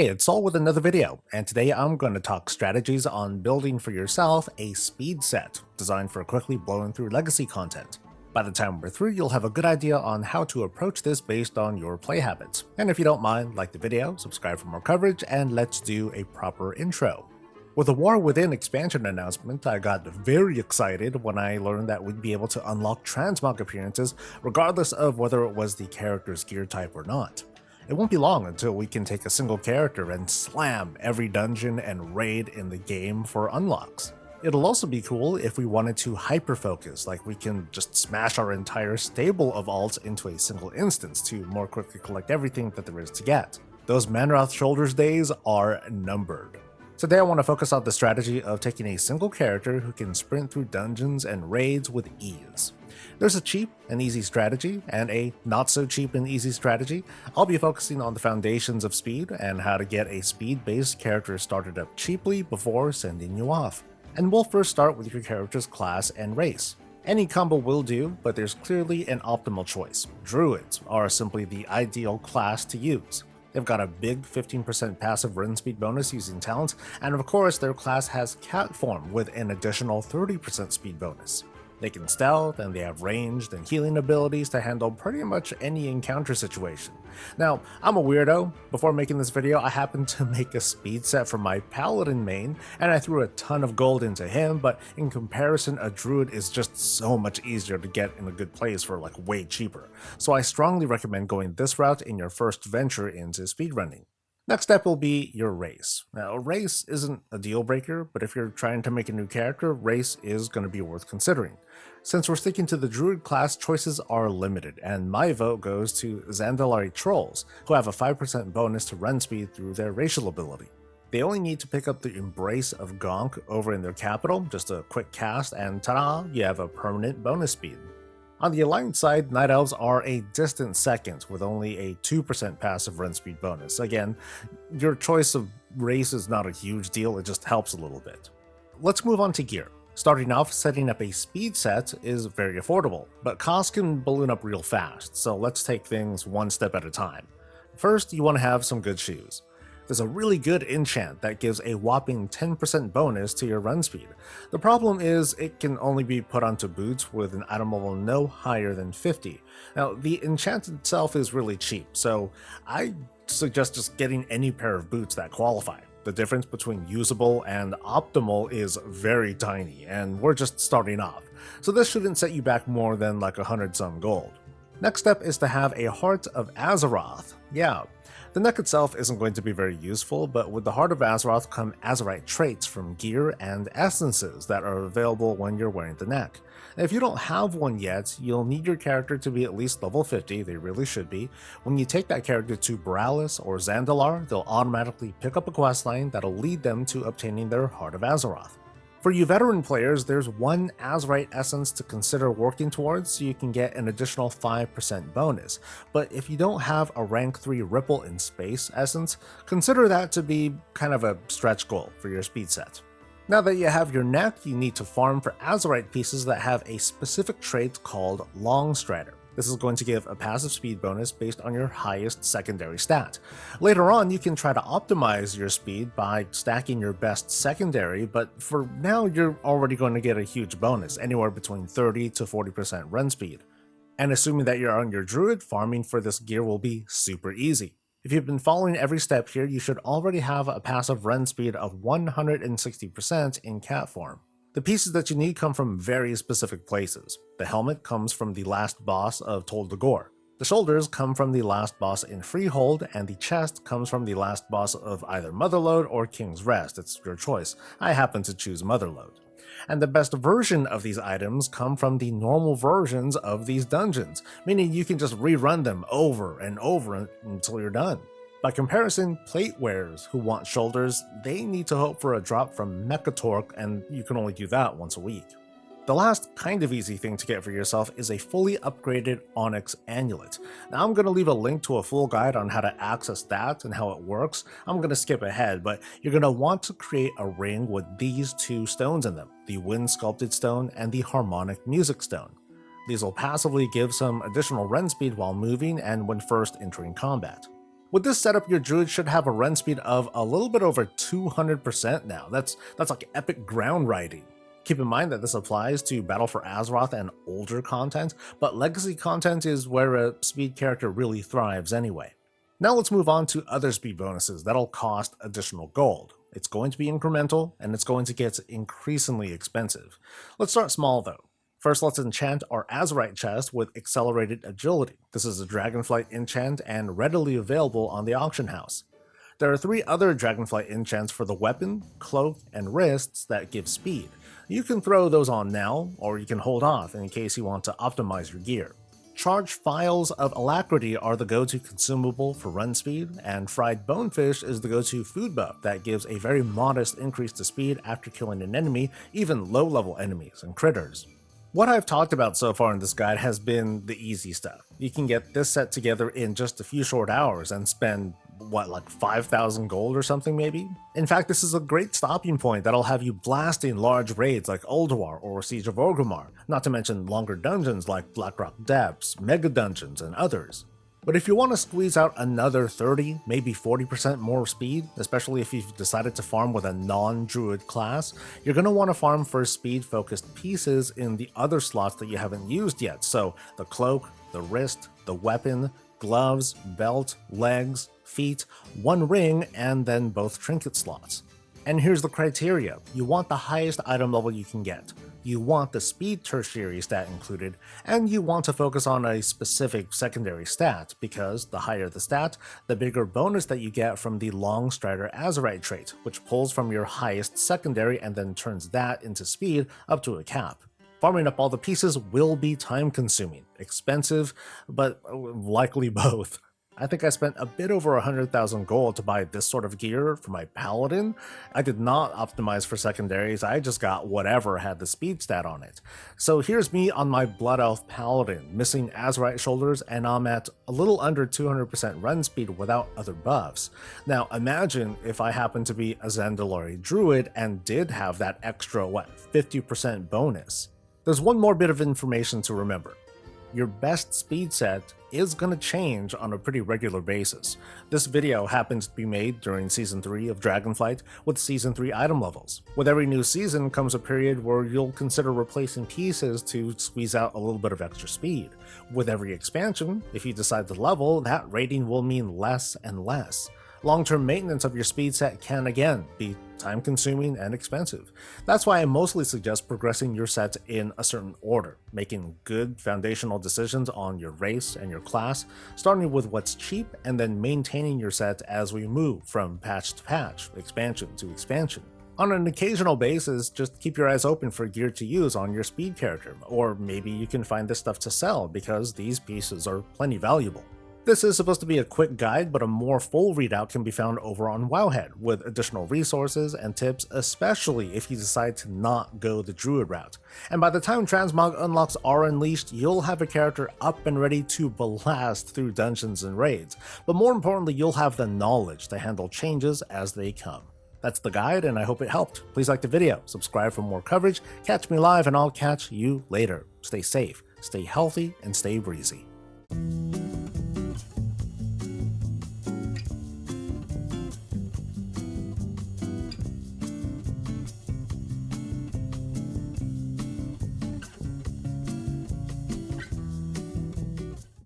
Hey, it's Sol with another video, and today I'm going to talk strategies on building for yourself a speed set designed for quickly blowing through legacy content. By the time we're through, you'll have a good idea on how to approach this based on your play habits. And if you don't mind, like the video, subscribe for more coverage, and let's do a proper intro. With the War Within expansion announcement, I got very excited when I learned that we'd be able to unlock Transmog appearances regardless of whether it was the character's gear type or not. It won't be long until we can take a single character and slam every dungeon and raid in the game for unlocks. It'll also be cool if we wanted to hyper-focus, like we can just smash our entire stable of alts into a single instance to more quickly collect everything that there is to get. Those Manroth Shoulders days are numbered. Today I want to focus on the strategy of taking a single character who can sprint through dungeons and raids with ease. There's a cheap and easy strategy, and a not so cheap and easy strategy. I'll be focusing on the foundations of speed and how to get a speed-based character started up cheaply before sending you off. And we'll first start with your character's class and race. Any combo will do, but there's clearly an optimal choice. Druids are simply the ideal class to use. They've got a big 15% passive run speed bonus using talent, and of course their class has cat form with an additional 30% speed bonus. They can stealth, and they have ranged and healing abilities to handle pretty much any encounter situation. Now, I'm a weirdo. Before making this video, I happened to make a speed set for my paladin main, and I threw a ton of gold into him, but in comparison, a druid is just so much easier to get in a good place for like way cheaper. So I strongly recommend going this route in your first venture into speedrunning. Next step will be your race. Now, race isn't a deal breaker, but if you're trying to make a new character, race is going to be worth considering. Since we're sticking to the druid class, choices are limited, and my vote goes to Zandalari Trolls, who have a 5% bonus to run speed through their racial ability. They only need to pick up the Embrace of Gonk over in their capital, just a quick cast, and ta-da, you have a permanent bonus speed. On the Alliance side, Night Elves are a distant second with only a 2% passive run speed bonus. Again, your choice of race is not a huge deal, it just helps a little bit. Let's move on to gear. Starting off, setting up a speed set is very affordable, but costs can balloon up real fast, so let's take things one step at a time. First, you want to have some good shoes. There's a really good enchant that gives a whopping 10% bonus to your run speed. The problem is it can only be put onto boots with an item level no higher than 50. Now, the enchant itself is really cheap, so I suggest just getting any pair of boots that qualify. The difference between usable and optimal is very tiny, and we're just starting off, so this shouldn't set you back more than like 100 some gold. Next step is to have a Heart of Azeroth. Yeah, the neck itself isn't going to be very useful, but with the Heart of Azeroth come Azerite traits from gear and essences that are available when you're wearing the neck. And if you don't have one yet, you'll need your character to be at least level 50, they really should be. When you take that character to Borealis or Zandalar, they'll automatically pick up a questline that'll lead them to obtaining their Heart of Azeroth. For you veteran players, there's one Azerite essence to consider working towards so you can get an additional 5% bonus, but if you don't have a rank 3 Ripple in Space essence, consider that to be kind of a stretch goal for your speed set. Now that you have your neck, you need to farm for Azerite pieces that have a specific trait called Long Strider. This is going to give a passive speed bonus based on your highest secondary stat. Later on, you can try to optimize your speed by stacking your best secondary, but for now you're already going to get a huge bonus, anywhere between 30 to 40% run speed. And assuming that you're on your druid, farming for this gear will be super easy. If you've been following every step here, you should already have a passive run speed of 160% in cat form. The pieces that you need come from very specific places. The helmet comes from the last boss of Tol Dagor. The shoulders come from the last boss in Freehold, and the chest comes from the last boss of either Motherlode or King's Rest. It's your choice. I happen to choose Motherlode. And the best version of these items come from the normal versions of these dungeons, meaning you can just rerun them over and over until you're done. By comparison, plate wearers who want shoulders, they need to hope for a drop from Mechatorque, and you can only do that once a week. The last kind of easy thing to get for yourself is a fully upgraded Onyx Amulet. Now I'm going to leave a link to a full guide on how to access that and how it works. I'm going to skip ahead, but you're going to want to create a ring with these two stones in them, the Wind Sculpted Stone and the Harmonic Music Stone. These will passively give some additional run speed while moving and when first entering combat. With this setup, your druid should have a run speed of a little bit over 200% now. That's like epic ground riding. Keep in mind that this applies to Battle for Azeroth and older content, but legacy content is where a speed character really thrives anyway. Now let's move on to other speed bonuses that'll cost additional gold. It's going to be incremental, and it's going to get increasingly expensive. Let's start small though. First, let's enchant our Azerite chest with Accelerated Agility. This is a Dragonflight enchant and readily available on the auction house. There are 3 other Dragonflight enchants for the weapon, cloak, and wrists that give speed. You can throw those on now, or you can hold off in case you want to optimize your gear. Charged Phials of Alacrity are the go-to consumable for run speed, and Fried Bonefish is the go-to food buff that gives a very modest increase to speed after killing an enemy, even low-level enemies and critters. What I've talked about so far in this guide has been the easy stuff. You can get this set together in just a few short hours and spend, like 5,000 gold or something maybe? In fact, this is a great stopping point that'll have you blasting large raids like Ulduar or Siege of Orgrimmar, not to mention longer dungeons like Blackrock Depths, Mega Dungeons, and others. But if you want to squeeze out another 30, maybe 40% more speed, especially if you've decided to farm with a non-druid class, you're going to want to farm for speed-focused pieces in the other slots that you haven't used yet, so the cloak, the wrist, the weapon, gloves, belt, legs, feet, 1 ring, and then both trinket slots. And here's the criteria. You want the highest item level you can get. You want the speed tertiary stat included, and you want to focus on a specific secondary stat, because the higher the stat, the bigger bonus that you get from the Long Strider Azerite trait, which pulls from your highest secondary and then turns that into speed up to a cap. Farming up all the pieces will be time consuming, expensive, but likely both. I think I spent a bit over 100,000 gold to buy this sort of gear for my paladin. I did not optimize for secondaries, I just got whatever had the speed stat on it. So here's me on my Blood Elf paladin, missing Azerite shoulders, and I'm at a little under 200% run speed without other buffs. Now imagine if I happened to be a Zandalari druid and did have that extra, 50% bonus. There's one more bit of information to remember. Your best speed set is going to change on a pretty regular basis. This video happens to be made during Season 3 of Dragonflight with Season 3 item levels. With every new season comes a period where you'll consider replacing pieces to squeeze out a little bit of extra speed. With every expansion, if you decide to level, that rating will mean less and less. Long-term maintenance of your speed set can again be time-consuming and expensive. That's why I mostly suggest progressing your set in a certain order, making good foundational decisions on your race and your class, starting with what's cheap and then maintaining your set as we move from patch to patch, expansion to expansion. On an occasional basis, just keep your eyes open for gear to use on your speed character, or maybe you can find this stuff to sell because these pieces are plenty valuable. This is supposed to be a quick guide, but a more full readout can be found over on Wowhead, with additional resources and tips, especially if you decide to not go the druid route. And by the time Transmog unlocks are unleashed, you'll have a character up and ready to blast through dungeons and raids, but more importantly, you'll have the knowledge to handle changes as they come. That's the guide, and I hope it helped. Please like the video, subscribe for more coverage, catch me live, and I'll catch you later. Stay safe, stay healthy, and stay breezy.